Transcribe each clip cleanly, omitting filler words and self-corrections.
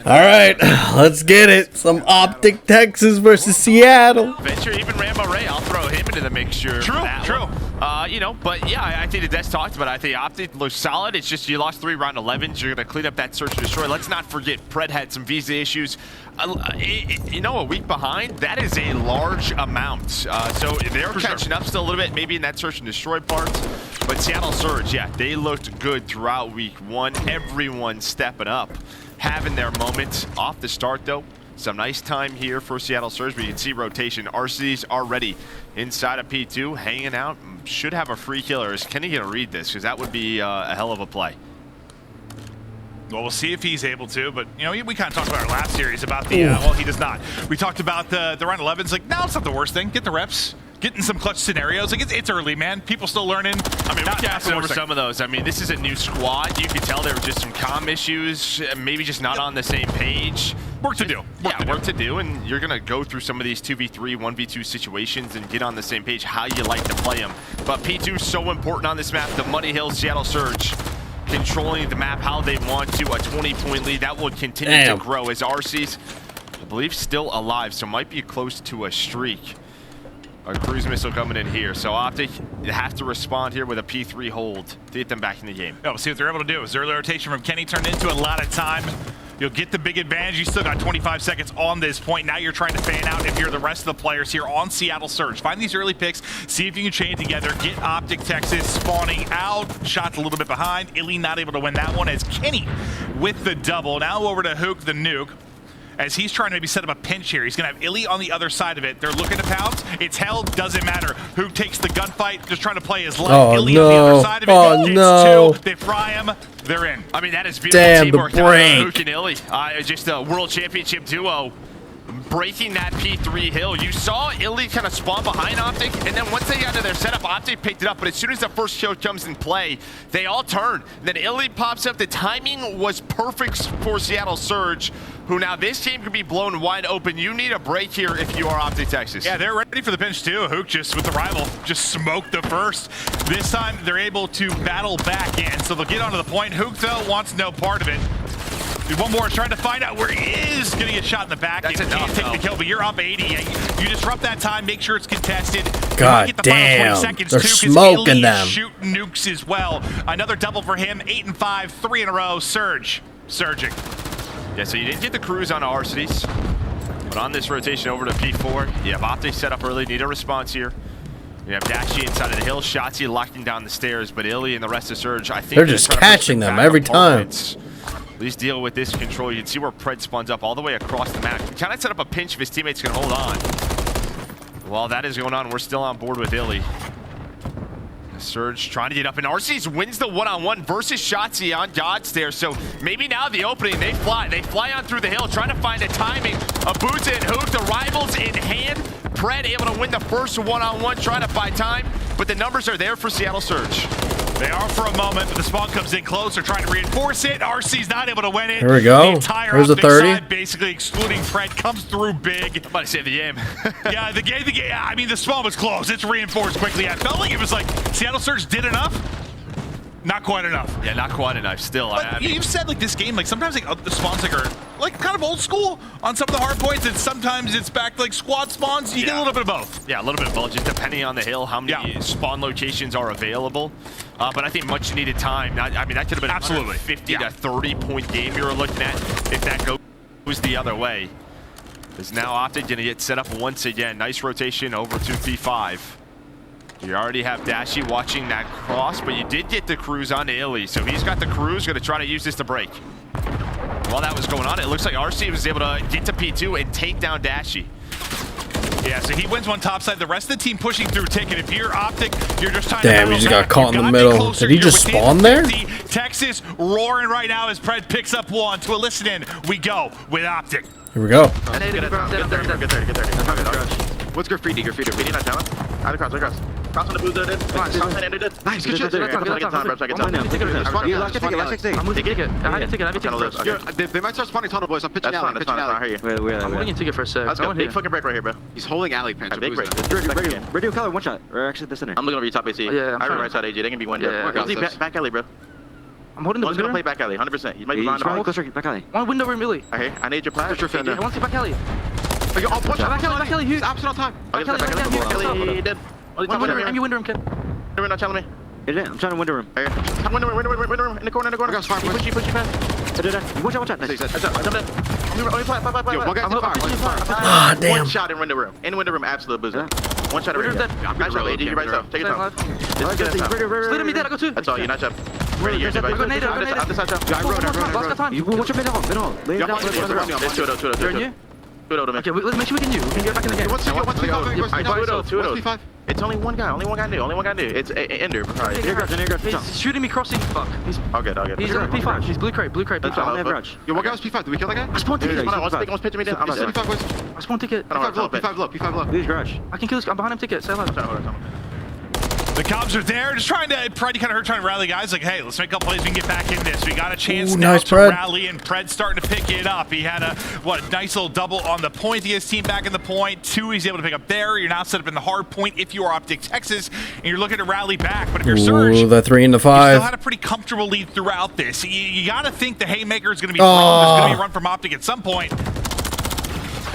All right, let's get it. Some OPTIC Texas versus Seattle. Venture, even Rambo Ray, I'll throw him into the mixture. True. You know, but yeah, I think the Des talked about it. I think OPTIC looks solid. It's just you lost 3 round 11s. You're going to clean up that search and destroy. Let's not forget, Pred had some visa issues. You know, a week behind, that is a large amount. So they're catching up still a little bit, maybe in that search and destroy part. But Seattle Surge, yeah, they looked good throughout week 1. Everyone stepping up, having their moment off the start, though. Some nice time here for Seattle Surge, but you can see rotation. RCs already inside of P2, hanging out. Should have a free killer. Is Kenny going to read this? Because that would be a hell of a play. Well, we'll see if he's able to, but, you know, we kind of talked about our last series about the, well, he does not. We talked about the round 11s, like, no, it's not the worst thing. Get the reps. Get in some clutch scenarios. Like, it's early, man. People still learning. I mean, we cast over some of those. I mean, this is a new squad. You could tell there were just some comm issues, maybe just not on the same page. Work to do. Work to do, and you're going to go through some of these 2v3, 1v2 situations and get on the same page how you like to play them. But P2 is so important on this map. The Money Hill Seattle Surge controlling the map how they want to. A 20-point lead. That will continue to grow as RC's, I believe, still alive, so might be close to a streak. A cruise missile coming in here. So OPTIC, you have to respond here with a P3 hold to get them back in the game. Yeah, we'll see what they're able to do. As early rotation from Kenny turned into a lot of time. You'll get the big advantage. You still got 25 seconds on this point. Now you're trying to fan out if you're the rest of the players here on Seattle Surge. Find these early picks. See if you can chain together. Get OPTIC Texas spawning out. Shots a little bit behind. Illy not able to win that one as Kenny with the double. Now over to Hook the Nuke. As he's trying to maybe set up a pinch here. He's going to have Illy on the other side of it. They're looking to pounce. It's hell, doesn't matter. Who takes the gunfight, just trying to play his life. Illy on the other side of it. It's 2. They fry him. They're in. I mean, that is beautiful teamwork. Hook and Illy. Just a world championship duo. Breaking that P3 hill. You saw Illy kind of spawn behind OPTIC, and then once they got to their setup, OPTIC picked it up, but as soon as the first kill comes in play, they all turn. Then Illy pops up. The timing was perfect for Seattle Surge, who now this team could be blown wide open. You need a break here if you are OPTIC Texas. Yeah, they're ready for the pinch too. Hook just with the rival, just smoked the first. This time they're able to battle back in, so they'll get onto the point. Hook though wants no part of it. One more is trying to find out where he is. Gonna get shot in the back. That's enough, can't take the kill, but you're up 80. You disrupt that time, make sure it's contested. God damn, they're smoking them. Shooting nukes as well. Another double for him, 8 and 5, 3 in a row. Surging. Yeah, so you didn't get the cruise on RCs, but on this rotation over to P4, you have OPTIC set up early, need a response here. You have Dashi inside of the hill, Shotzi locking down the stairs, but Illy and the rest of Surge, I think they're just catching them every time. At least deal with this control. You can see where Pred spawns up all the way across the map. He kind of set up a pinch if his teammates can hold on. While that is going on, we're still on board with Illy. Surge trying to get up, and RC's wins the one-on-one versus Shotzi on God's there. So maybe now the opening, they fly on through the hill, trying to find a timing. Abuza and Hook, the rivals in hand. Pred able to win the first one-on-one, trying to buy time, but the numbers are there for Seattle Surge. They are for a moment, but the spawn comes in close. They're trying to reinforce it. RC's not able to win it. Here we go. There's a 30. Side, basically excluding Pred, comes through big. I'm about to say the game. Yeah, the game. I mean, the spawn was close. It's reinforced quickly. I felt like it was like Seattle Surge did enough. Not quite enough. Yeah, not quite enough still. But you've said like this game, like sometimes like the spawns like are like kind of old school on some of the hard points, and sometimes it's back to like squad spawns. You get a little bit of both. Yeah, a little bit of both, just depending on the hill, how many spawn locations are available. But I think much needed time. I mean, that could have been absolutely 50 to 30 point game you were looking at if that goes the other way. Because now OPTIC gonna get set up once again. Nice rotation over to P5. You already have Dashi watching that cross, but you did get the cruise onto Illy, so he's got the cruise, gonna try to use this to break. While that was going on, it looks like RC was able to get to P2 and take down Dashi. Yeah, so he wins one topside. The rest of the team pushing through Ticket. If you're OPTIC, you're just trying to he just got caught in the middle. Did he just spawn there? Texas roaring right now as Pred picks up one. To a listen in, we go with OPTIC. Here we go. What's graffiti? Graffiti not down. Out across. Cross on the boozer, dude. Cross on ended it. Nice, good shit. They might start spawning tunnel, boys. I'm pitching out. I hear you. I'm holding a ticket for a sec. Let's go. Big fucking break right here, bro. He's holding alley pinch. Big break. Radio color, one shot. Or actually the center. I'm looking over your top AC. Yeah, I'm right side AJ. They can be one. Yeah. Back alley, bro. I'm holding the One's gonna window play room. back alley, 100%. He might be He's behind the trying to box. go straight back alley. One window room, Millie. Okay, I need your plan. Push your fan I want to see back alley. Oh, watch Back alley, back alley. Who's Absolute on time. Back alley, back alley, back back alley. alley. He did. One window room, and your window room, kid. Window room, not telling me. I'm trying to window room. Okay. Window room. In the corner. I got fire. Push you fast. Watch out. Nice. That's up. I'm dead. Only play. Yo, one guy's in fire. Ah, damn. One shot in window room. In window room, absolute boozer. One shot in window room. Nice job, AD. You right yourself. Take your time. This is good stuff. Split me dead, I go two. That's all. You're not job. Ready, you're I got nade, I got nade. I'm just out. I rode. Last got time. You watch your middle. Lay it down. It's 2-0. They're in you. 2-0 to me. Okay, let's make sure we can you. We can get back in the game. What's 2-0. It's only one guy. Only one guy new. It's Ender. He's shooting me crossing. Fuck. He's All good. He's on P5. He's blue crate. That's all. Yo, one guy was P5. Did we kill that guy? I spawned ticket. Almost pitching me down. I'm P5 sorry. boys. I spawned ticket. P5 low. Leave garage. I can kill this. I'm behind him. Ticket. Say hello. The Cubs are there, just trying to rally guys. Like, hey, let's make a couple plays. We can get back in this. We got a chance now nice to Pred. rally, and Pred's starting to pick it up. He had a nice little double on the point. He has team back in the point. 2, he's able to pick up there. You're now set up in the hard point if you are Optic Texas, and you're looking to rally back. But if you're Surge, Ooh, the 3 and the you still 5. had a pretty comfortable lead throughout this. You got to think the haymaker is going to be thrown. There's going to be a run from Optic at some point.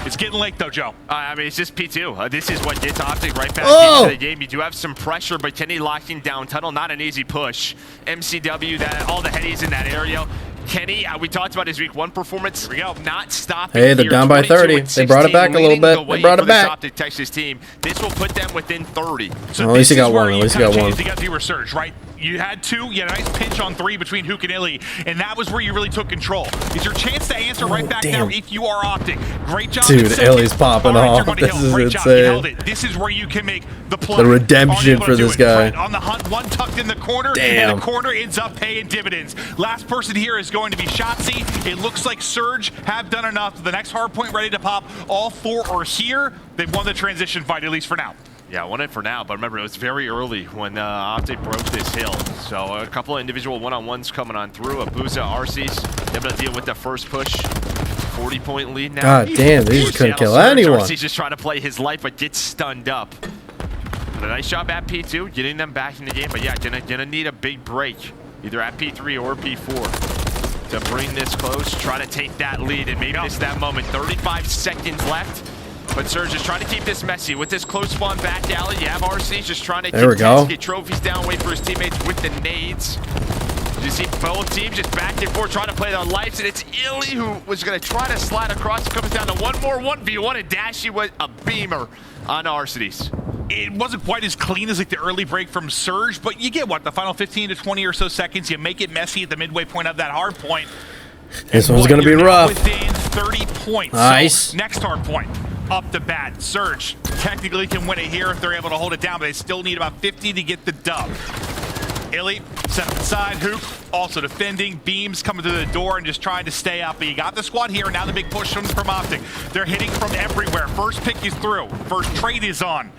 It's getting late, though, Joe. I mean, it's just P2. This is what gets Optic right back into the game. You do have some pressure, but Kenny locking down tunnel, not an easy push. MCW, all the headies in that area. Kenny, we talked about his week 1 performance. Here we go. Not stopping. Hey, they're here, down by 30. 22-16, They brought it back a little leading bit. the way They brought for it this back. Optic Texas team. This will put them within 30. So Well, at least he this got is where one. At you least he kinda got one. changed the guys you were Surge, right? You had 2, you had a nice pinch on 3 between Hook and Illy, and that was where you really took control. It's your chance to answer right back damn. now if you are Optic. Great job. Dude, in second. Illy's popping All right, off. Jermonte This Hill, is great job. You insane. held it. This is where you can make the play. The redemption Able to for do this it. guy. Fred on the hunt, one tucked in the corner, Damn. and the corner ends up paying dividends. Last person here is going to be Shotzi. It looks like Surge have done enough. The next hard point ready to pop. All 4 are here. They've won the transition fight, at least for now. Yeah, won it for now, but remember, it was very early when Optic broke this hill. So a couple of individual one-on-ones coming on through. Abuza, Arceus, able to deal with the first push. 40-point lead now. God damn, they just couldn't kill anyone. Arceus just trying to play his life, but gets stunned up. But a nice job at P2, getting them back in the game. But yeah, gonna need a big break, either at P3 or P4, to bring this close, try to take that lead, and maybe it's that moment. 35 seconds left. But Surge is trying to keep this messy. With this close spawn back alley, you have RC just trying to get trophies down, wait for his teammates with the nades. You see both teams just back and forth trying to play their lives, and it's Illy who was going to try to slide across. It comes down to one more 1v1, and Dashy with a beamer on Arceus. It wasn't quite as clean as like the early break from Surge, but you get what, the final 15 to 20 or so seconds, you make it messy at the midway point of that hard point. This one's going to be rough. Within 30 points. Nice. So next hard point. Up the bat, Surge technically can win it here if they're able to hold it down, but they still need about 50 to get the dub. Illy set up inside, Hook also defending, Beams coming through the door and just trying to stay up, but you got the squad here, and now the big push comes from Optic. They're hitting from everywhere. First pick is through, first trade is on.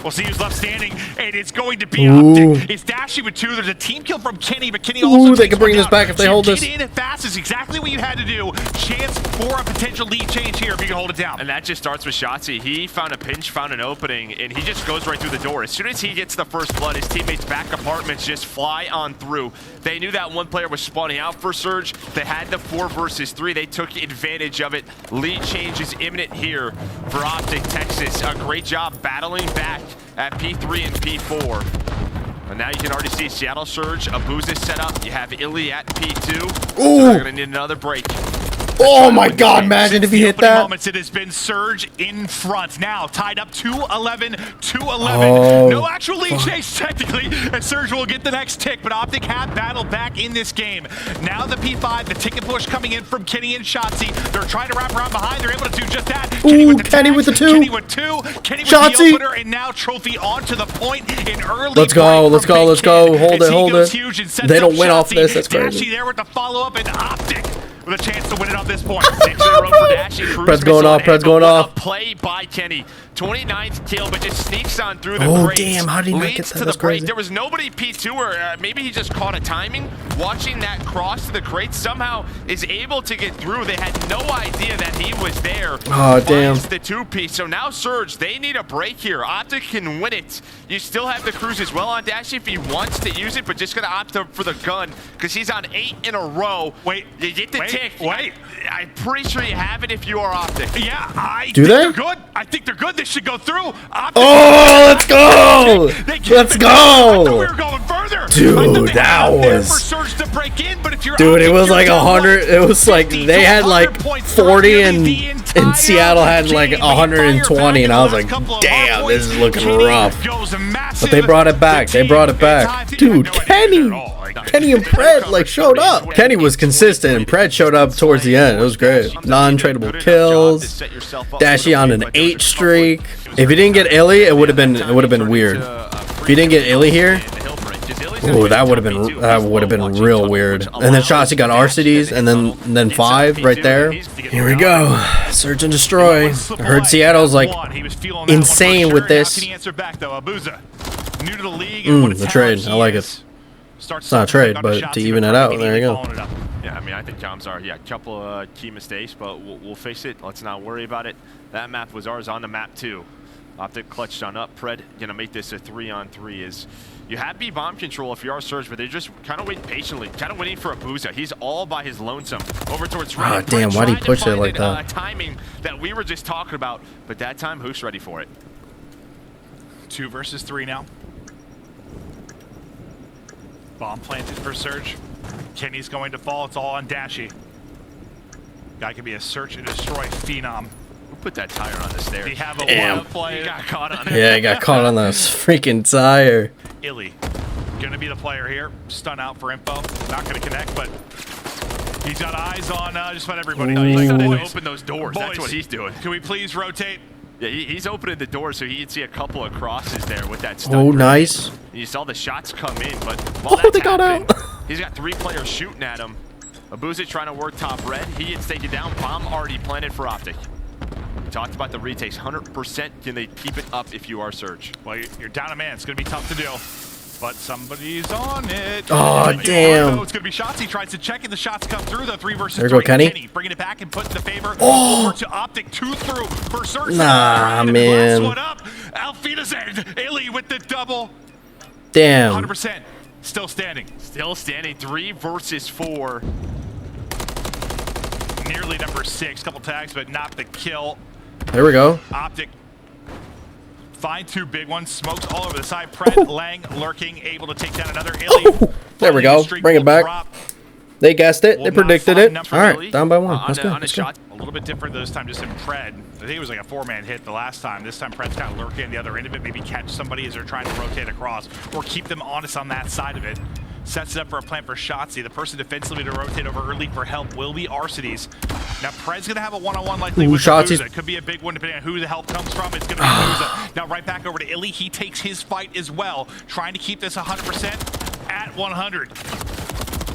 We'll see who's left standing, and it's going to be Optic. It's Dashy with 2. There's a team kill from Kenny, but Kenny also they can bring this back if they hold this. Get in fast is exactly what you had to do. Chance for a potential lead change here if you can hold it down. And that just starts with Shotzi. He found a pinch, found an opening, and he just goes right through the door. As soon as he gets the first blood, his teammates' back apartments just fly on through. They knew that one player was spawning out for Surge. They had the 4 versus 3. They took advantage of it. Lead change is imminent here for Optic Texas. A great job battling back at P3 and P4. And now you can already see Seattle Surge, Abuza set up. You have Illy at P2. So they're going to need another break. Oh my God, imagine if he hit that. Moments, it has been Surge in front. Now tied up 2-11, 2-11. Oh. No actual lead chase technically, and Surge will get the next tick, but Optic have battled back in this game. Now the P5, the ticket push coming in from Kenny and Shotzi. They're trying to wrap around behind. They're able to do just that. Ooh, Kenny with the 2. Kenny with 2. Kenny with the opener, and now Trophy onto the point in early. Let's go. Hold it. Huge and They don't win off this. That's crazy. Dashy there with the follow-up, and Optic with a chance to win it on this point. Pred's going off. A play by Kenny 29th kill, but just sneaks on through the Oh, crates. damn, how did he not get Leads that? to That's the break. crazy. There was nobody P2, or maybe he just caught a timing. Watching that cross to the crate, somehow is able to get through. They had no idea that he was there. Oh, damn. Finds the 2-piece. So now Surge, they need a break here. OPTIC can win it. You still have the cruise as well on Dash if he wants to use it, but just going to opt for the gun because he's on 8 in a row. Wait, you get the tick. Wait. I'm pretty sure you have it if you are OPTIC. Yeah, I Do think they? they're good. I think they're good. This should go through. OPTIC, Oh, let's go! Let's I thought we go! were going further. Dude, I thought they that had there was- for Surge to break in, but if you're Dude, it OPTIC, was you're like down 100. It was like 50 they to had 100 like points 40 for and nearly the entire Seattle had like game. 120, and I was like, damn, this is looking rough. But they brought it back. They brought it back. Dude, Kenny and Pred like showed up. Kenny was consistent, and Pred showed up towards the end. It was great. Non-tradable kills. Dashy on an 8 streak. If he didn't get Illy, it would have been weird. If he didn't get Illy here, oh, that would have been real weird. And then Shotzi got RCDs, and then 5 right there. Here we go. Search and destroy. I heard Seattle's like insane with this. The trade. I like it. It's not a trade, but to even it out, there you go. Yeah, I mean, I think Tom's are, a couple of key mistakes, but we'll face it. Let's not worry about it. That map was ours on the map, too. OPTIC clutched on up. Pred gonna make this a 3-on-3. Is you have B bomb control if you are Surge, but they're just kind of waiting patiently, kind of waiting for a Booza. He's all by his lonesome over towards Red. Ah, damn, why'd he push it like that? Timing that we were just talking about, but that time, who's ready for it? 2 versus 3 now. Bomb planted for Surge. Kenny's going to fall. It's all on Dashy. Guy could be a search and destroy phenom. Who put that tire on the stairs? We have a Damn. one play. He got caught on it. Yeah, he got caught on the freaking tire. Illy gonna be the player here. Stun out for info. Not gonna connect, but he's got eyes on just about everybody. No, he's starting to Boys. open those doors. That's what he's doing. Can we please rotate? Yeah, he's opening the door so he can see a couple of crosses there with that stun. Oh, nice. You saw the shots come in, but while Oh, that's they got happening, out. he's got 3 players shooting at him. Abuza trying to work top red. He gets taken down. Bomb already planted for OPTIC. We talked about the retakes. 100%. Can they keep it up if you are Surge? Well, you're down a man. It's going to be tough to do. But somebody's on it. Oh, damn. It's going to be shots. He tries to check it. The shots come through. The 3 versus 3. There you go, Kenny. Bringing it back and putting the favor Oh. over to OPTIC. 2 through for Surge. Nah, man. One up. Alfina's end. Illy with the double. Damn. 100%. Still standing. Still standing. 3 versus 4. Nearly number 6. Couple tags, but not the kill. There we go. OPTIC. Find 2 big ones. Smokes all over the side. Pred, Lang lurking, able to take down another Illy. Oh, there we go. Bring it back. They guessed it. They predicted it. All right, down by 1. Let's go. Let's go. A little bit different this time, just in Pred. I think it was like a 4-man hit the last time. This time, Pred's kind of lurking the other end of it. Maybe catch somebody as they're trying to rotate across, or keep them honest on that side of it. Sets it up for a plan for Shotzi. The person defensively to rotate over early for help will be Arcides. Now, Pred's going to have a one-on-one likely with Shotzi's. Booza. It could be a big one depending on who the help comes from. It's going to be Booza. Now, right back over to Illy. He takes his fight as well, trying to keep this 100% at 100.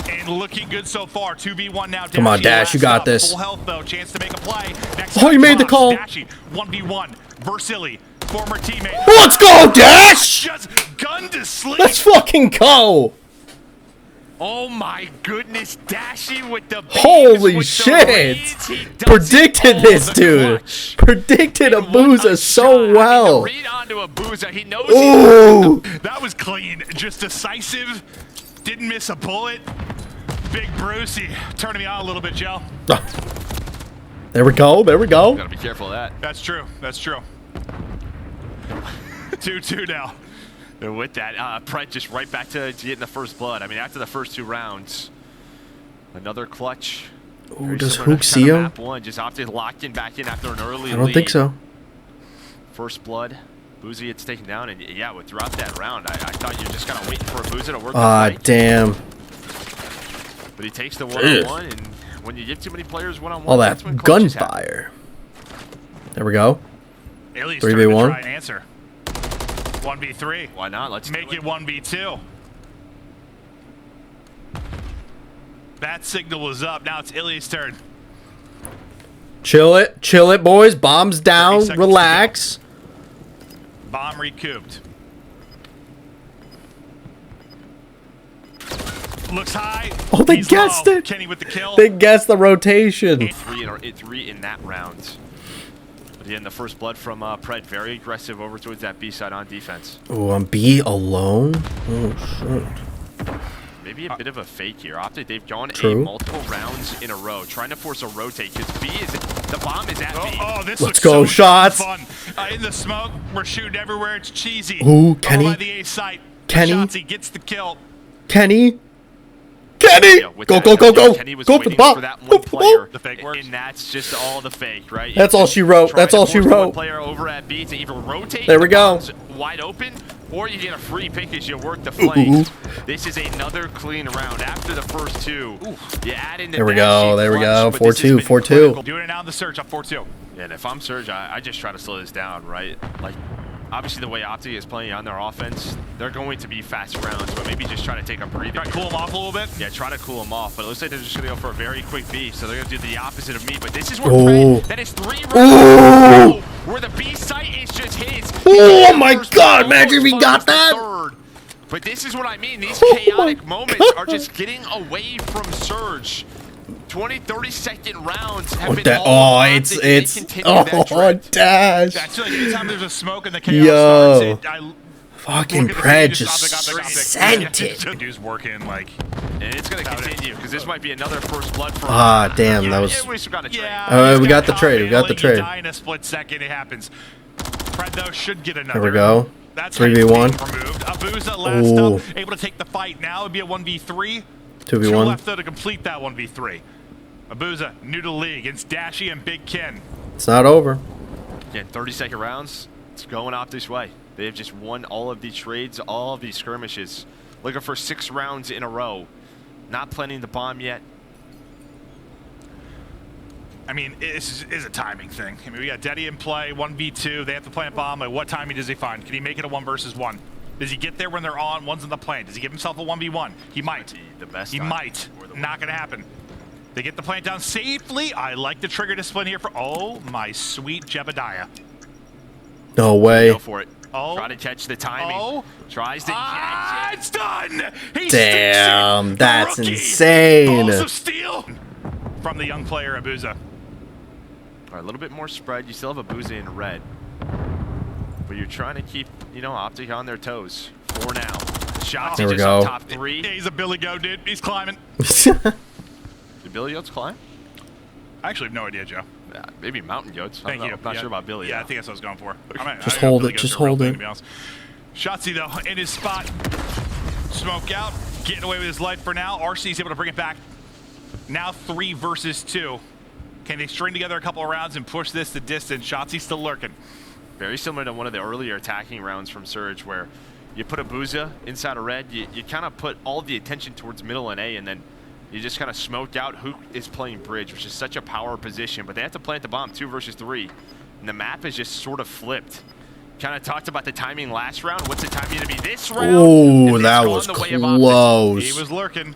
And looking good so far. 2v1 now. Come on, Dash, you got this. Full health, though. Chance to make a play. Next Oh, you made the call. Dashy, 1v1. Versilli, former teammate. Let's go, Dash! Just gun to sleep. Let's fucking go. Oh my goodness, Dashy with the beams, Holy with shit. The reads. He does Predicted it this, all dude. clutch. Predicted In one Abuza so shot. well. I mean, the read onto Abuza. He knows Ooh. That was clean. Just decisive. Didn't miss a bullet. Big Brucey turning me on a little bit, Joe. There we go. There we go. Gotta be careful of that. That's true. That's true. 2-2 now. And with that, Pred just right back to getting the first blood. I mean, after the first 2 rounds, another clutch. Ooh, Very does similar to Hook see kinda him? map 1, just opted locked in back in after an early I don't think lead. so. First blood. Boozy gets taken down, and yeah, throughout that round, I thought you were just kind of waiting for Boozy to work the Ah, fight. damn. But he takes the one-on-one, and when you give too many players one-on-one, All that that's when clutches happen. gunfire. There we go. Illy's 3v1. starting to try and answer. 1v3. Why not? Let's Make it 1v2. That signal was up. Now it's Illy's turn. Chill it, boys. Bombs 30 down. seconds Relax. Bomb recouped. Looks high. Oh, they He's guessed low. it. Kenny with the kill. They guessed the rotation. Three in that round. But again, the first blood from Pred, very aggressive over towards that B side on defense. Oh, I'm B alone? Oh, shit. Maybe a bit of a fake here. Optic, they've gone True. multiple rounds in a row, trying to force a rotate, because the bomb is at B. Oh, this Let's looks go, so shots. fun. In the smoke, we're shooting everywhere. It's cheesy. Ooh, Kenny. Over by the A site. Kenny. Shotzzy gets the kill. Kenny. Kenny! Yeah, with Go, that, go, go, go! Kenny was Go for the waiting ball! for that Go one for the player, ball! The fake works. and that's just all the fake, right? That's all she wrote. Try That's to all she force the one wrote. player over at B to either rotate There we the go. bombs wide open, or you get a free pick as you work the flank. This is another clean round. After the first two, you add in the There we dash go. sheet There we clutch, go. but this has 4-2. been 4-2. critical. Doing it now in the search up 4-2. And if I'm Surge, I just try to slow this down, right? Like, obviously the way OPTIC is playing on their offense, they're going to be fast rounds, but maybe just try to take a breather. Try to cool him off a little bit. Yeah, try to cool them off, but it looks like they're just going to go for a very quick B, so they're going to do the opposite of me, but this is where Oh. Fred, that is 3 rounds in a row where the B site is just his. Oh my God, imagine if he got that. Third. But this is what I mean, these Oh chaotic my moments God. are just getting away from Surge. 20, 30-second rounds have Oh, been that, all oh, about it's, it. They it's, continue that oh, trend. dash. I feel like anytime there's a smoke and the chaos Yo. starts, Fucking look at the Pred thing, just optic. sent it. Dude's working like. And it's going to continue, because this might be another first blood for Ah, damn, that was... Yeah, we still got a trade. Yeah, we got the trade, we got the trade. You die in a split second, it happens. Fred though should get another. There we go. That's 3v1. removed. Abuza last Ooh. up, able to take the fight. Now it'd be a 1v3. 2v1. 2 left though to complete that 1v3. Abuza, new to the league, against Dashy and Big Ken. It's not over. Again, 30-second rounds. It's going OPTIC's way. They have just won all of these trades, all of these skirmishes. Looking for 6 rounds in a row. Not planning the bomb yet. I mean, this is a timing thing. I mean, we got Deddy in play, 1v2. They have to plant bomb. Like, what timing does he find? Can he make it a 1 versus 1? Does he get there when they're on? One's in the plant. Does he give himself a 1v1? He might. The best He time might. or the Not going to happen. They get the plant down safely. I like the trigger discipline here for... Oh, my sweet Jebediah. No way. Go for it. Oh. Try to catch the timing. Oh. Tries to catch it. It's done! He Damn, sticks it. that's The rookie. insane. Balls of steel from the young player, Abuza. All right, a little bit more spread. You still have a Abuza in red. But you're trying to keep, you know, OPTIC on their toes. 4 now. Shots There we just go. on top 3. Yeah, he's a Billy Goat, dude. He's climbing. Did Billy Goats climb? I actually have no idea, Joe. Maybe mountain goats. I Thank don't you. know. I'm not Yeah. sure about Billy. Yeah, I though. think that's what I was going for. Just hold it, just hold it. To be honest. Shotzzy, though, in his spot. Smoke out. Getting away with his life for now. RC's able to bring it back. Now 3 versus 2. Can they string together a couple of rounds and push this to distance? Shotzzy's still lurking. Very similar to one of the earlier attacking rounds from Surge, where you put a Abuza inside a red, you kind of put all the attention towards middle and A, and then you just kind of smoke out who is playing bridge, which is such a power position. But they have to plant the bomb 2 versus 3, and the map is just sort of flipped. Kind of talked about the timing last round. What's the timing going to be this round? Ooh, And that it's was gone the way of OPTIC. close. He was lurking.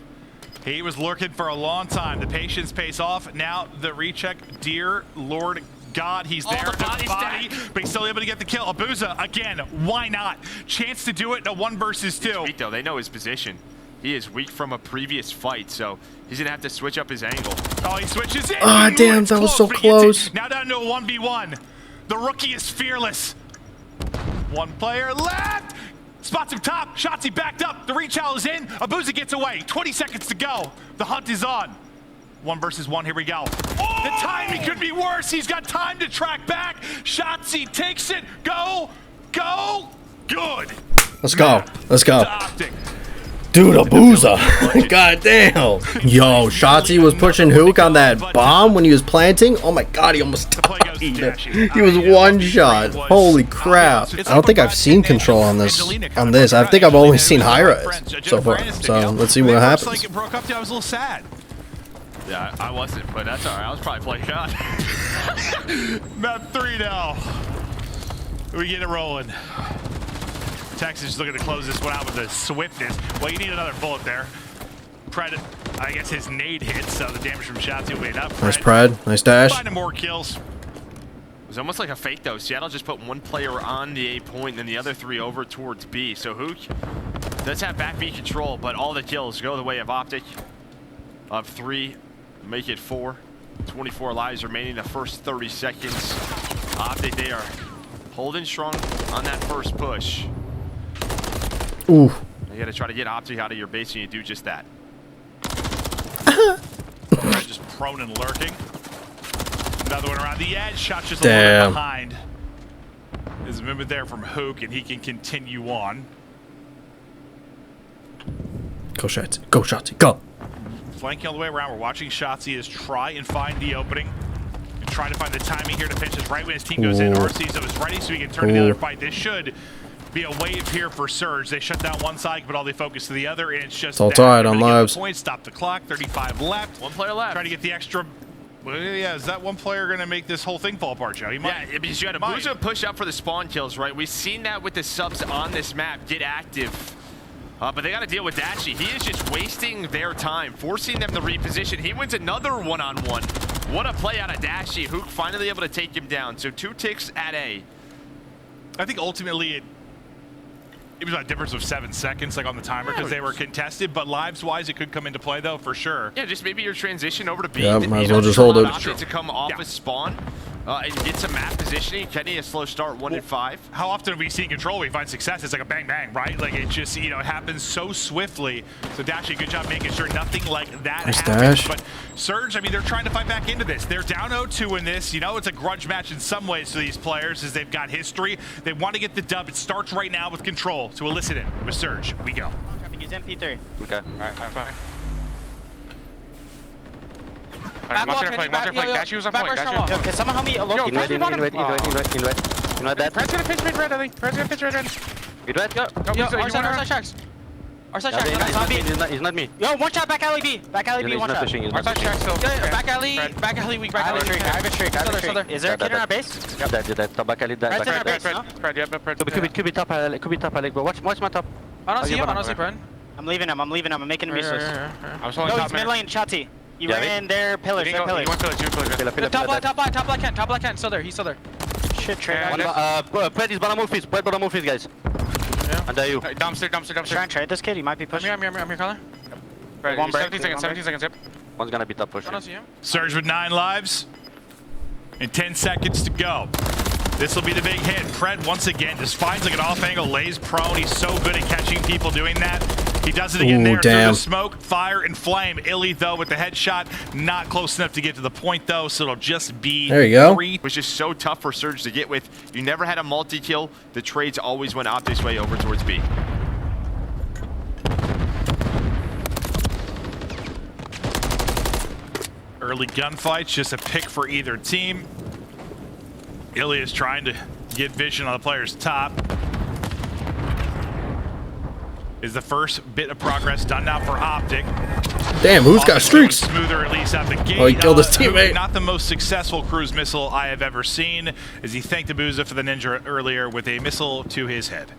He was lurking for a long time. The patience pays off. Now the recheck. Dear Lord God, he's there. the body stack. But he's still able to get the kill. Abuza, again, why not? Chance to do it in a 1 versus 2. Weak, though. They know his position. He is weak from a previous fight, so he's going to have to switch up his angle. Oh, he switches in. Ah, damn, It's that was so but he gets it. close. Now down to a 1v1. The rookie is fearless. 1 player left. Spots him top. Shotzzy backed up. The reach out is in. Abuza gets away. 20 seconds to go. The hunt is on. 1 versus 1. Here we go. Oh! The timing could be worse. He's got time to track back. Shotzzy takes it. Go. Go. Good. Let's go. Let's go. OPTIC. Dude, Abuza. God damn. Yo, Shotzzy was pushing Hook on that bomb when he was planting. Oh my God, he almost play goes to died. Dashy. He was 1 shot. Holy crap. I don't think I've seen control on this. I think I've only seen high res so far. So let's see what happens. Like it broke up to, I was a little sad. Yeah, I wasn't, but that's all right. I was probably playing God. Map 3 now. We get it rolling. Texas is looking to close this one out with the swiftness. Well, you need another bullet there. Pred, I guess his nade hits, so the damage from Shotzzy will be enough. Nice Pred. Nice dash. Finding more kills. was almost like a fake though. Seattle just put one player on the A point and then the other 3 over towards B. So Hook does have back B control, but all the kills go the way of OPTIC. Of 3, make it 4. 24 lives remaining the first 30 seconds. OPTIC, they are holding strong on that first push. Ooh. You gotta try to get OPTIC out of your base and you do just that. Just prone and lurking. Another one around the edge. Shot just a little bit behind. There's a movement there from Hook, and he can continue on. Go Shotzi. Go Shotzi. Go. Flanking all the way around. We're watching Shotzi as try and find the opening. And trying to find the timing here to finish this right when his team goes in. RC's is ready so he can turn to the other fight. This should be a wave here for Surge. They shut down one side, but all they focus to the other, and it's just all tied on lives. Point, stop the clock. 35 left. One player left. Try to get the extra. Well, yeah, is that one player going to make this whole thing fall apart, Joe? He might. Yeah, because you had a Booza push up for the spawn kills, right? We've seen that with the subs on this map get active. But they got to deal with Dashy. He is just wasting their time, forcing them to reposition. He wins another one-on-one. What a play out of Dashy. Hook finally able to take him down. So 2 ticks at A. I think ultimately it was about a difference of 7 seconds, like on the timer, because they were contested. But lives-wise, it could come into play, though, for sure. Yeah, just maybe your transition over to B. Yeah, might as well just hold it. To come off his spawn and get some map positioning. Kenny, a slow start, 1 and 5. How often have we seen control? We find success. It's like a bang, bang, right? Like it just, you know, it happens so swiftly. So Dashy, good job making sure nothing like that happens. Dash. But Surge, I mean, they're trying to fight back into this. They're down 0-2 in this. You know, it's a grudge match in some ways for these players as they've got history. They want to get the dub. It starts right now with control. To elicit it with Surge, we go. He's MP3. Okay. Alright, fine. Dashy was on point. Can someone help me? Invite that. Fred's gonna pinch mid red, I think. Fred's gonna pinch red. You do it? Yo, our side tracks. Our side tracks. He's not me. Yo, one shot back alley B. Back alley B, one shot. Our side tracks still. Back alley weak, back alley. I have a trick. Is there a kid in our base? Yeah, that. Back alley, Fred's in our that. base, no? Fred, yeah, Fred. Could be top, Alec, bro. Watch my top. I don't see him, Fred. I'm leaving him, I'm making him useless. I was holding No, top he's mid lane, Shotzi. You Yeah, ran their pillars, You went pillars. Top line, still there, he's still there. Shit, trade. Pred is bottom move, guys. Yeah. Under you. Dumpster. Try and trade this kid, he might be pushing. I'm here, Color. Fred, One break, 17 seconds, yep. One's gonna be top push. I don't see him. Surge with 9 lives and 10 seconds to go. This will be the big hit. Pred once again just finds like an off angle, lays prone. He's so good at catching people doing that. He does it again there. Damn. So the smoke, fire, and flame. Illy, though, with the headshot. Not close enough to get to the point, though, so it'll just be There you go. 3. It was just so tough for Surge to get with. You never had a multi-kill. The trades always went OPTIC's way over towards B. Early gunfights, just a pick for either team. Illy is trying to get vision on the player's top. Is the first bit of progress done now for OPTIC. Damn, who's got streaks? Smoother at least out the gate. Oh, he killed his teammate. Not the most successful cruise missile I have ever seen, as he thanked the Booza for the ninja earlier with a missile to his head.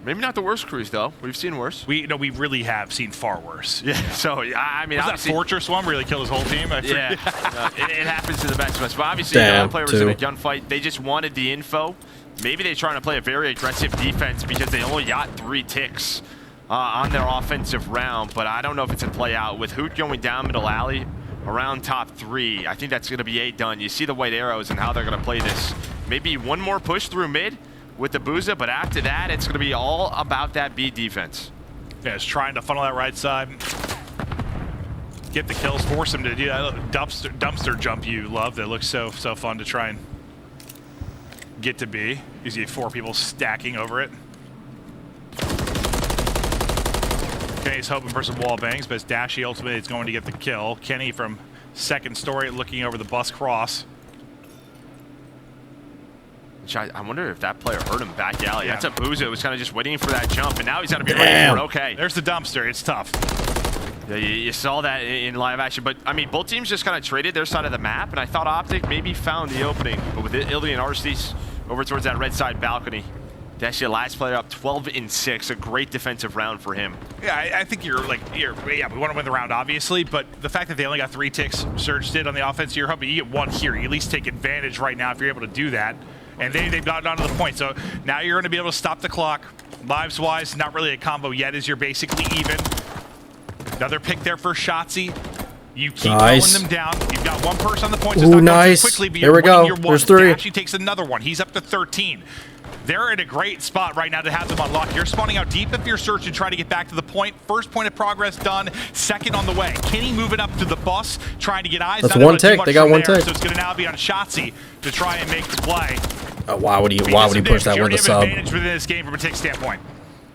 Maybe not the worst cruise, though. We've seen worse. We really have seen far worse. Yeah, so, I mean, was that obviously... Fortress one really killed his whole team? Yeah, it happens to the best of us. But obviously, the other player was in a gunfight. They just wanted the info. Maybe they're trying to play a very aggressive defense because they only got 3 ticks on their offensive round. But I don't know if it's a play out. With Hoot going down middle alley around top 3, I think that's going to be A done. You see the white arrows and how they're going to play this. Maybe one more push through mid with the Booza, but after that, it's going to be all about that B defense. Yeah, it's trying to funnel that right side. Get the kills, force him to do that dumpster jump you love that looks so fun to try and get to B. You see 4 people stacking over it. Kenny's hoping for some wall bangs, but it's Dashy ultimately is going to get the kill. Kenny from second story looking over the bus cross. I wonder if that player hurt him back alley. Yeah. That's a Booza. It was kind of just waiting for that jump, and now he's got to be ready for it. Okay. There's the dumpster. It's tough. Yeah, you saw that in live action. But, I mean, both teams just kind of traded their side of the map, and I thought OPTIC maybe found the opening. But with Illy and Arcees over towards that red side balcony, Actually, last player up 12-6. A great defensive round for him. Yeah, I think you're yeah, we want to win the round, obviously, but the fact that they only got 3 ticks, Surge did on the offense, you're hoping you get 1 here. You at least take advantage right now if you're able to do that. And they've gotten onto the point. So now you're going to be able to stop the clock. Lives-wise, not really a combo yet as you're basically even. Another pick there for Shotzzy. You keep slowing them down. You've got 1 person on the point. So Ooh, nice. Quickly, but there we go. There's 3. She takes another one. He's up to 13. They're in a great spot right now to have them unlock. You're spawning out deep if you're searching, trying to get back to the point. First point of progress done. Second on the way. Kenny moving up to the bus, trying to get eyes. That's 1 tick. They got 1 tick. So it's going to now be on Shotzzy to try and make the play. Why would he push that with a sub? Advantage within this game from a tick standpoint.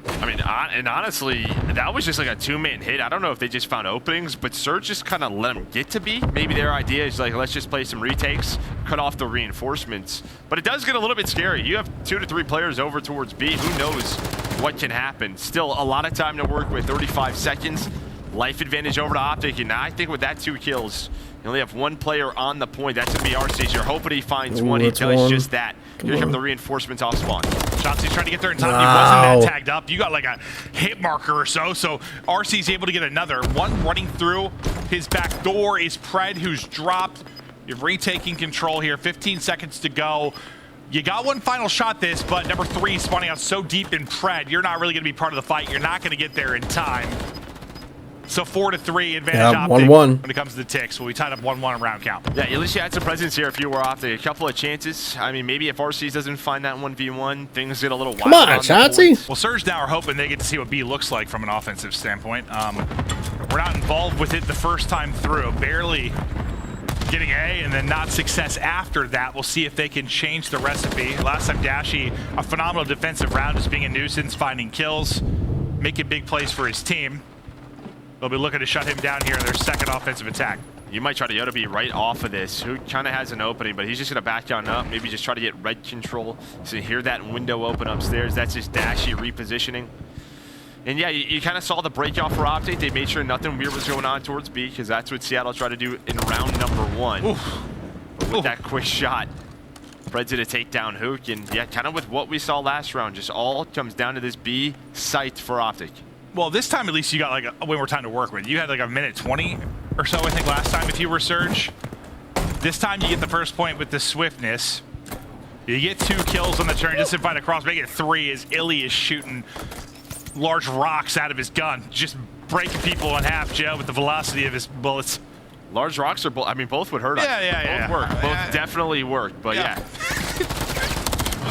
I mean, and honestly, that was just like a 2-man hit. I don't know if they just found openings, but Surge just kind of let them get to B. Maybe their idea is like, let's just play some retakes, cut off the reinforcements. But it does get a little bit scary. You have 2 to 3 players over towards B. Who knows what can happen? Still a lot of time to work with, 35 seconds. Life advantage over to OPTIC, and now I think with that 2 kills, you only have 1 player on the point. That's going to be RC's. You're hoping he finds 1. He does just that. Here come the reinforcements off spawn. Shotzzy's trying to get there in time. He wasn't that tagged up. You got like a hit marker or so. So RC's able to get another. 1 running through his back door is Pred, who's dropped. You're retaking control here. 15 seconds to go. You got 1 final shot this, but number 3 spawning out so deep in Pred. You're not really going to be part of the fight. You're not going to get there in time. So 4-3 advantage OPTIC 1-1 when it comes to the ticks. Well, we tied up 1-1 round count. Yeah, at least you had some presence here if you were OPTIC. A couple of chances. I mean, maybe if RC's doesn't find that 1v1, things get a little wild. Come on, Shotzzy. Well, Surge now are hoping they get to see what B looks like from an offensive standpoint. We're not involved with it the first time through. Barely getting A and then not success after that. We'll see if they can change the recipe. Last time Dashy, a phenomenal defensive round, just being a nuisance, finding kills, making big plays for his team. They'll be looking to shut him down here in their second offensive attack. You might try to Yoda be right off of this. Who kind of has an opening, but he's just going to back down up. Maybe just try to get red control. So you hear that window open upstairs. That's just Dashy repositioning. And yeah, you kind of saw the break off for OPTIC. They made sure nothing weird was going on towards B, because that's what Seattle tried to do in round number 1. With that quick shot. Fred did a takedown Hook, and yeah, kind of with what we saw last round, just all comes down to this B site for OPTIC. Well, this time at least you got like a way more time to work with. You had like a minute 20 or so, I think, last time if you were Surge. This time you get the first point with the swiftness. You get 2 kills on the turn, just to find a cross, make it 3 as Illy is shooting large rocks out of his gun, just breaking people in half, Joe, with the velocity of his bullets. Large rocks are, I mean, both would hurt us. Yeah. Both work. Both definitely work, but yeah.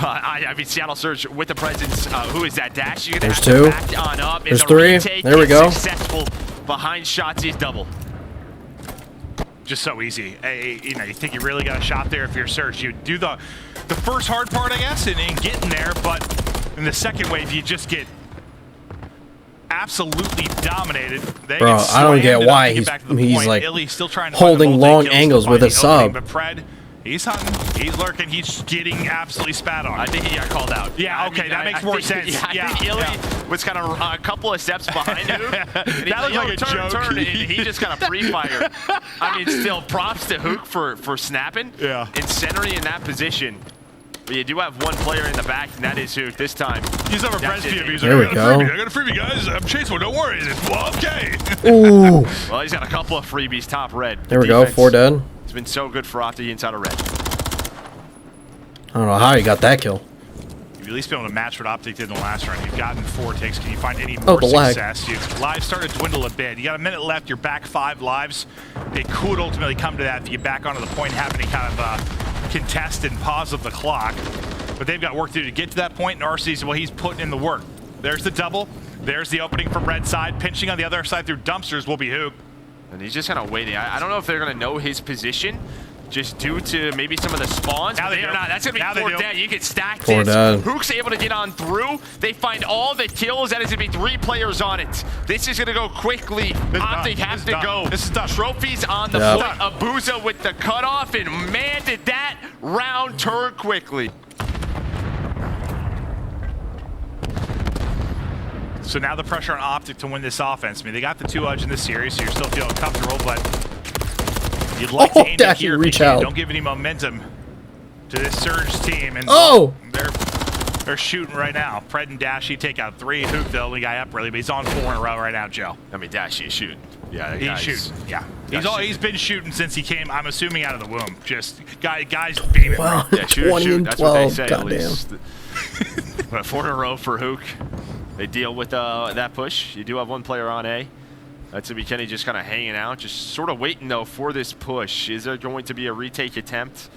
I mean, Seattle Surge with the presence. Who is that? Dash? You're gonna There's have 2. To back on up. There's 3. There we go. Successful behind Shotzi's double. Just so easy. You know, you think you really got a shot there if you're Surge. You do the first hard part, I guess, and getting there, but in the second wave, you just get absolutely dominated. Bro, I don't get why he's like still trying to holding long angles with a sub. But Pred, he's hunting, he's lurking, he's getting absolutely spat on. I think he got called out. Yeah, okay, I mean, that makes more sense. I think Illy was kind of a couple of steps behind him. That looked like a joke. And he just kind of free-fired. I mean, still props to Hook for snapping and centering in that position. But you do have 1 player in the back, and that is Hook this time. He's over Pred's POV. He's there like, we go. I got a freebie, guys. I'm chasing one. Don't worry. Well, okay. Ooh. Well, he's got a couple of freebies, top red. There we go. 4 dead. It's been so good for OPTIC inside of red. I don't know how he got that kill. You've at least been able to match what OPTIC did in the last round. You've gotten 4 takes. Can you find any more success? Your lives started to dwindle a bit. You got a minute left. You're back 5 lives. It could ultimately come to that if you get back onto the point and have any kind of contest and pause of the clock. But they've got work to do to get to that point, and RC's, well, he's putting in the work. There's the double. There's the opening from red side. Pinching on the other side through dumpsters will be Hook. And he's just kind of waiting. I don't know if they're going to know his position, just due to maybe some of the spawns. Now they are not. That's going to be 4 dead. You can stack 4 this. dead. Hook's able to get on through. They find all the kills. That is going to be 3 players on it. This is going to go quickly. OPTIC has to go. This is done. Trophies on the foot. Abuza with the cutoff, and man, did that round turn quickly. So now the pressure on OPTIC to win this offense. I mean, they got the 2 edge in this series, so you're still feeling comfortable, but you'd like to aim it here. Reach out. Don't give any momentum to this Surge team. And they're They're shooting right now. Pred and Dashy take out 3. Hook, the only guy up really, but he's on 4 in a row right now, Joe. I mean, Dashy is shooting. Yeah, He's shooting. Yeah. He's been shooting since he came, I'm assuming, out of the womb. Just guys beaming. Wow. Yeah, shoot, 20 shoot. and That's what they 12. say, at Goddamn. least. But 4 in a row for Hook. They deal with that push. You do have one player on A. That's going to be Kenny just kind of hanging out, just sort of waiting, though, for this push. Is there going to be a retake attempt?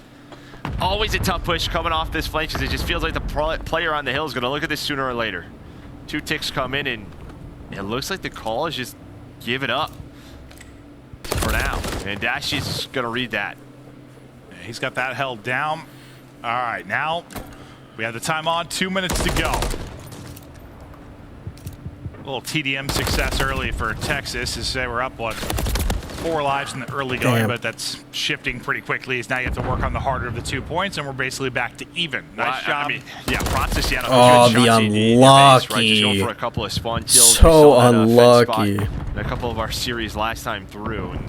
Always a tough push coming off this flank because it just feels like the player on the hill is going to look at this sooner or later. 2 ticks come in, and it looks like the call is just give it up for now. And Dashy's going to read that. He's got that held down. All right, now we have the time on. 2 minutes to go. A little TDM success early for Texas. As they were up, what, 4 lives in the early going, but that's shifting pretty quickly. As now you have to work on the harder of the 2 points, and we're basically back to even. Nice job. I mean, yeah, props to Seattle. Oh, Good the shots in your base, right? Just go for a couple of spawn kills. So We saw that, unlucky. fence spot in a couple of our series last time through. And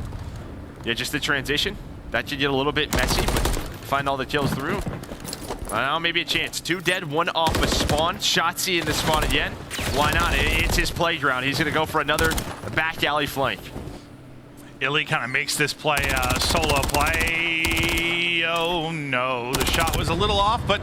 yeah, just the transition. That could get a little bit messy, but find all the kills through. Now maybe a chance. 2 dead, 1 off a spawn. Shotzzy in the spawn again. Why not? It's his playground. He's going to go for another back alley flank. Illy kind of makes this play a solo play. Oh no, the shot was a little off, but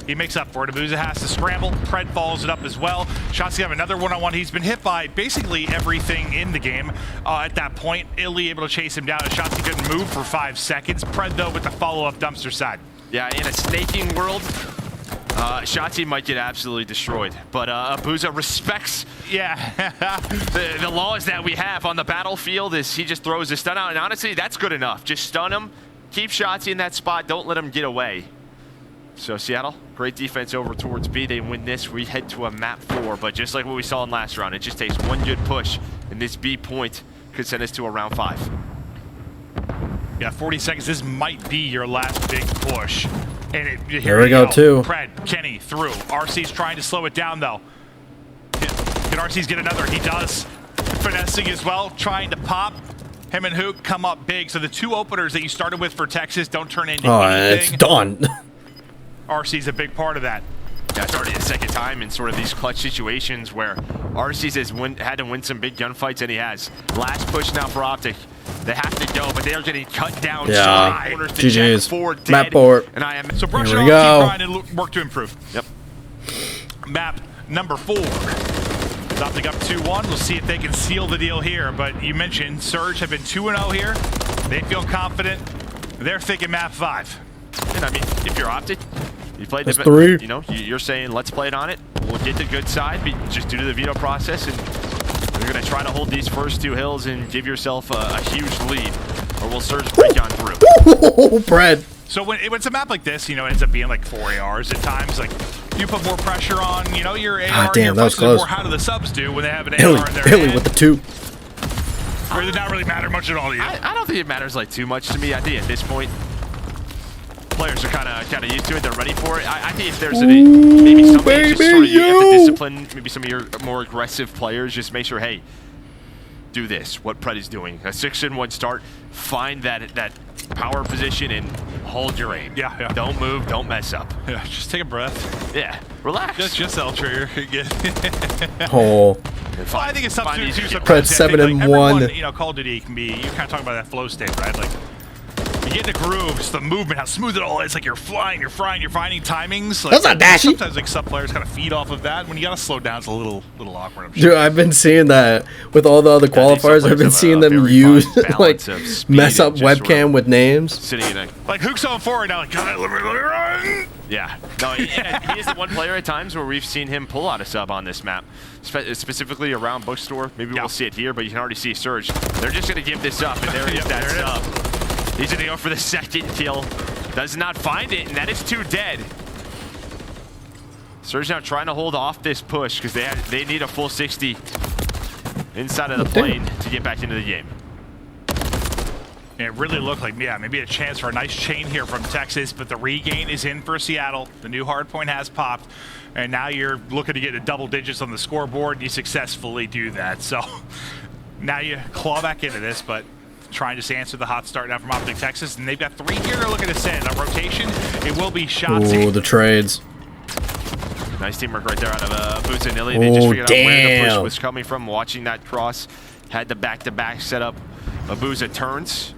he makes up for it. Abuza has to scramble. Pred follows it up as well. Shotzzy have another one-on-one. He's been hit by basically everything in the game at that point. Illy able to chase him down. Shotzzy couldn't move for 5 seconds. Pred though with the follow-up dumpster side. Yeah, in a snaking world, Shotzzy might get absolutely destroyed, but Abuza respects the laws that we have on the battlefield. Is he just throws a stun out, and honestly, that's good enough. Just stun him, keep Shotzzy in that spot, don't let him get away. So Seattle, great defense over towards B. They win this. We head to a map 4, but just like what we saw in last round, it just takes one good push, and this B point could send us to a round 5. Yeah, 40 seconds. This might be your last big push. And here we go, too. Pred, Kenny through. RC's trying to slow it down, though. Can RC's get another? He does. Finessing as well, trying to pop. Him and Hook come up big. So the 2 openers that you started with for Texas don't turn into anything. It's done. RC's a big part of that. Yeah, it's already the 2nd time in sort of these clutch situations where RC's has had to win some big gunfights, and he has. Last push now for OPTIC. They have to go, but they are getting cut down. Yeah, GG's. 4 dead, Map 4. and I am. So brush Here it we off, go. keep grinding, work to improve. Yep. Map number 4. OPTIC up 2-1. We'll see if they can seal the deal here. But you mentioned Surge have been 2-0 here. They feel confident. They're thinking map 5. And I mean, if you're OPTIC, you played That's the 3. You know, you're saying let's play it on it. We'll get the good side, just due to the veto process, and you're going to try to hold these first 2 hills and give yourself a huge lead, or we'll Surge break on through. Pred. So when it's a map like this, you know, it ends up being like 4 ARs at times. Like you put more pressure on, you know, your AR. Damn, that was close. More, how do the subs do when they have an Illy, AR in their Illy hand? with the 2. Or did that really matter much at all to you? I don't think it matters like too much to me. I think at this point, players are kind of used to it. They're ready for it. I think if there's maybe somebody just sort of you have to discipline maybe some of your more aggressive players. Just make sure, hey, do this. What Pred is doing. A 6-in-1 start. Find that power position and hold your aim. Yeah. Don't move. Don't mess up. Yeah, just take a breath. Yeah. Relax. Just L trigger. Oh. Well, I think it's tough to do. Pred 7-1. You know, Call of Duty can be. You kind of talk about that flow state, right? Like. You get in the groove, it's the movement, how smooth it all is. Like you're flying, you're finding timings. Like, that's not dashy. Sometimes like sub players kind of feed off of that. When you gotta slow down, it's a little awkward. I'm sure. Dude, I've been seeing that with all the other qualifiers. I've been seeing them use like mess up webcam with names. Sitting in a like Hook's on forward now. Like, God, let me run. Yeah. No, he is the one player at times where we've seen him pull out a sub on this map, specifically around Bookstore. Maybe we'll see it here, but you can already see Surge. They're just gonna give this up, and there is that sub. He's gonna go for the 2nd kill. Does not find it, and that is 2 dead. Surge now trying to hold off this push because they need a full 60 inside of the plane to get back into the game. And it really looked like, yeah, maybe a chance for a nice chain here from Texas, but the regain is in for Seattle. The new hard point has popped, and now you're looking to get to double digits on the scoreboard, and you successfully do that. So now you claw back into this, but trying to answer the hot start now from OPTIC Texas, and they've got 3 here they're looking to send. On rotation, it will be Shotzzy. Ooh, the trades. Nice teamwork right there out of Booza and Illy. They just figured out where the push was coming from, watching that cross. Had the back-to-back setup. Booza turns.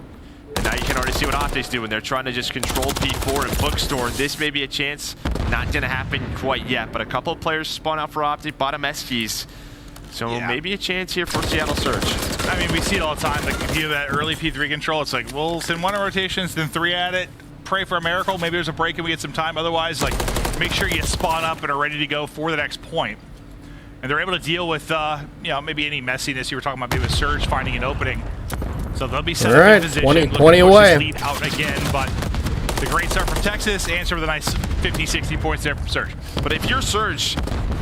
And now you can already see what OPTIC's doing. They're trying to just control P4 and Bookstore. This may be a chance. Not going to happen quite yet, but a couple of players spawn out for OPTIC. Bottom S keys. So maybe a chance here for Seattle Surge. I mean, we see it all the time. Like, if you have that early P3 control, it's like, we'll send one rotations, then 3 at it. Pray for a miracle. Maybe there's a break and we get some time. Otherwise, like, make sure you spawn up and are ready to go for the next point. And they're able to deal with, you know, maybe any messiness you were talking about, maybe with Surge finding an opening. So they'll be set up in position. 20 away. Lead out again, but the great start from Texas, answer with a nice 50, 60 points there from Surge. But if you're Surge,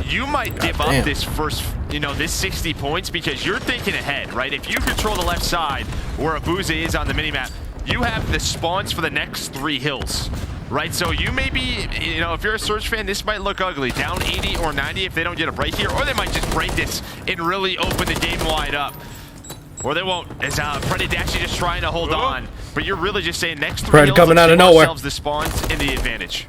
you might give up this first, you know, this 60 points because you're thinking ahead, right? If you control the left side where Abuza is on the minimap, you have the spawns for the next 3 hills, right? So you may be, you know, if you're a Surge fan, this might look ugly. Down 80 or 90 if they don't get a break here, or they might just break this and really open the game wide up. Or they won't, as Pred actually just trying to hold on. But you're really just saying next 3 hills, coming out of nowhere. The spawns in the advantage.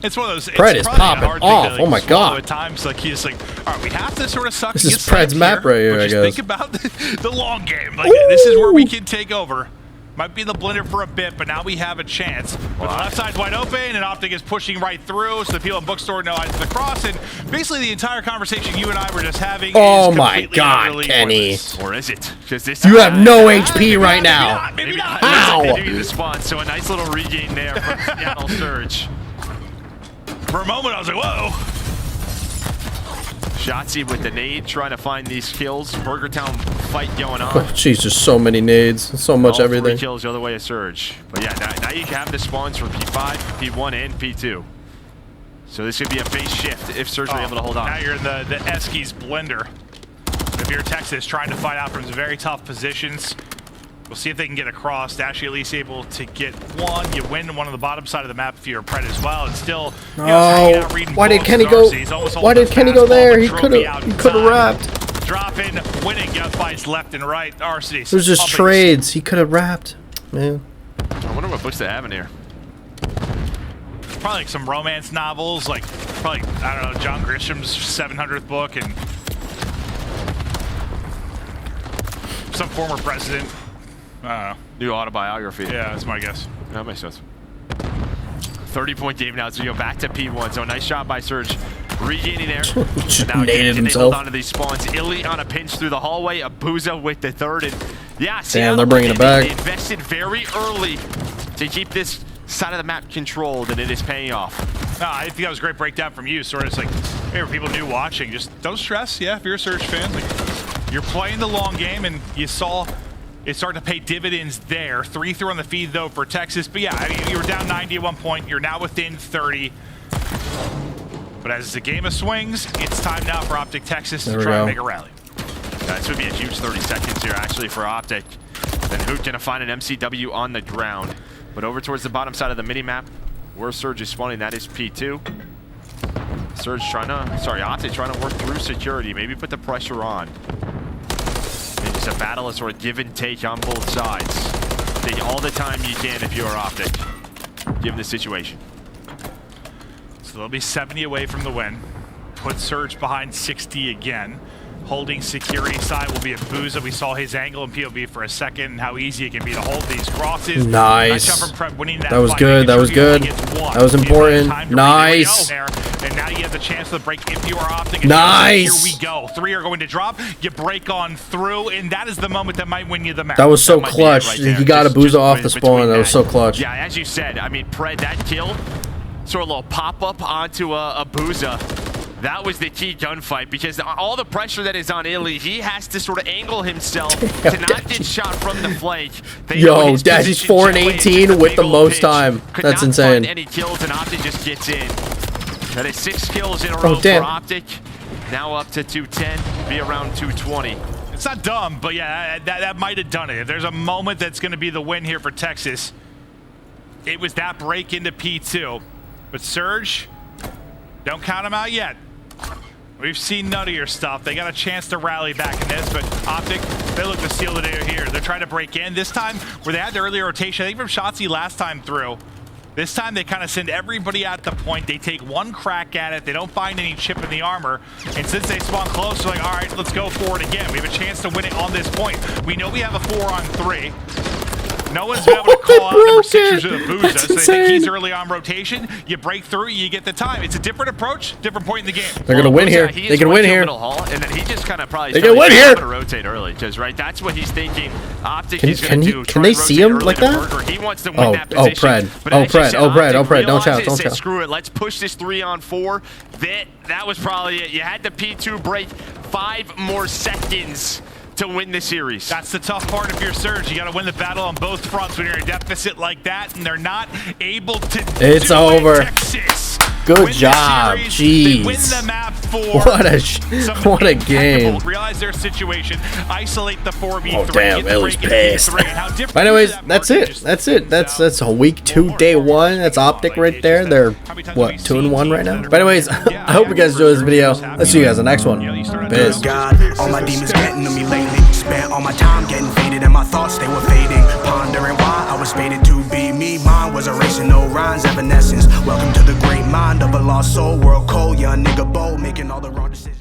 It's one of those. Pred is popping off. Oh my god! At times, like he's like, all right, we have to sort of suck. This is Pred's map right here, I guess. Think about the long game. Like this is where we can take over. Might be in the blender for a bit, but now we have a chance. But the left side's wide open, and OPTIC is pushing right through, so the people in Bookstore know eyes to the cross, and basically the entire conversation you and I were just having oh is my god, Kenny. Pointless. Or is it? This You have no HP right now. Maybe not. Ow! They do get the spawn, so a nice little regain there from Seattle Surge. For a moment, I was like, whoa. Shotzzy with the nade, trying to find these kills. Burgertown fight going on. Oh, jeez, just so many nades, so much All everything. 3 kills the other way of Surge. But yeah, now you have the spawns for P5, P1, and P2. So this could be a phase shift if Surge are able to hold on. Now you're in the Eskies blender. If you're Texas, trying to fight out from some very tough positions. We'll see if they can get across. Dashy at least able to get one. You win one on the bottom side of the map if you're a Pred as well. And still, you know, why did Kenny go? Why did Kenny go there? He could have wrapped. Dropping, winning gunfights left and right. Varsity. It was just trades. He could have wrapped, man. I wonder what books they have in here. Probably like some romance novels, like probably, I don't know, John Grisham's 700th book and some former president. New autobiography. Yeah, that's my guess. That makes sense. 30-point game now, so you go back to P1. So a nice shot by Surge. Regaining there. Just now naded they himself. hold on to these spawns. Illy on a pinch through the hallway. Abuza with the 3rd. And yeah, damn, they're bringing it back. They invested very early to keep this side of the map controlled, and it is paying off. No, I think that was a great breakdown from you. Sort of, it's like, hey, for people new watching, just don't stress. Yeah, if you're a Surge fan, like, you're playing the long game, and you saw it starting to pay dividends there. 3 through on the feed, though, for Texas. But yeah, I mean, you were down 90 at one point. You're now within 30. But as the game of swings, it's time now for OPTIC Texas to try and make a rally. This would be a huge 30 seconds here, actually, for OPTIC. Then Hoot gonna find an MCW on the ground. But over towards the bottom side of the mini-map, where Surge is spawning, that is P2. Surge OPTIC trying to work through security, maybe put the pressure on. Maybe just a battle, a sort of give and take on both sides. Take all the time you can if you're OPTIC, given the situation. So they'll be 70 away from the win. Put Surge behind 60 again. Holding security side will be Abuza. We saw his angle in POV for a second and how easy it can be to hold these crosses. Nice. From Prep, winning that was fight, good. That was good. That was important. Nice. And now you have the chance to break if you are OPTIC. Nice. Here we go. 3 are going to drop. You break on through, and that is the moment that might win you the match. That was so clutch. Right, he got Abuza off the spawn. That was so clutch. Yeah, as you said, I mean, Pred, that kill, sort of a little pop-up onto Abuza. That was the key gunfight, because all the pressure that is on Illy, he has to sort of angle himself to not get shot from the flank. Yo, Dashy's 4 and 18 with the most time. That's insane. Any kills, and OPTIC just gets in. That is 6 kills in a row for OPTIC. Now up to 210, be around 220. It's not dumb, but yeah, that might have done it. If there's a moment that's going to be the win here for Texas, it was that break into P2. But Surge, don't count them out yet. We've seen none of your stuff. They got a chance to rally back in this, but OPTIC, they look to seal the day here. They're trying to break in. This time, where they had the early rotation, I think from Shotzzy last time through, This time they kind of send everybody at the point. They take one crack at it. They don't find any chip in the armor. And since they spawn close, they're like, all right, let's go for it again. We have a chance to win it on this point. We know we have a 4-on-3. No one's been able to call out number 6 or the Booza, so they think he's early on rotation. You break through, you get the time. It's a different approach, different point in the game. They're gonna win here. They can win here. And then he just kind of probably they can win here. To rotate early, because right, that's what he's thinking. Optic Can, he's going to do. Can they see him like that? He wants to win that position. Pred. Don't shout. Screw it. Let's push this 3-on-4. That was probably it. You had the P2 break 5 more seconds to win the series. That's the tough part of your surge. You got to win the battle on both fronts when you're in a deficit like that, and they're not able to. It's over. Texas. Good job. Jeez. Win the map for what a game. Realize their situation. Isolate the 4v3. Oh damn, Ellie's pissed. But anyways, that's it. That's a week 2, day 1. That's Optic right there. They're what, 2-1 right now. But anyways, I hope you guys enjoyed this video. Let's see you guys in the next one. Peace. God, all my demons getting to me lately. Spent all my time getting faded, and my thoughts they were fading. Pondering why I was fated to be me. Mine was erasing no rhymes, evanescence. Welcome to the great mind of a lost soul. World cold, young nigga bold, making all the wrong decisions.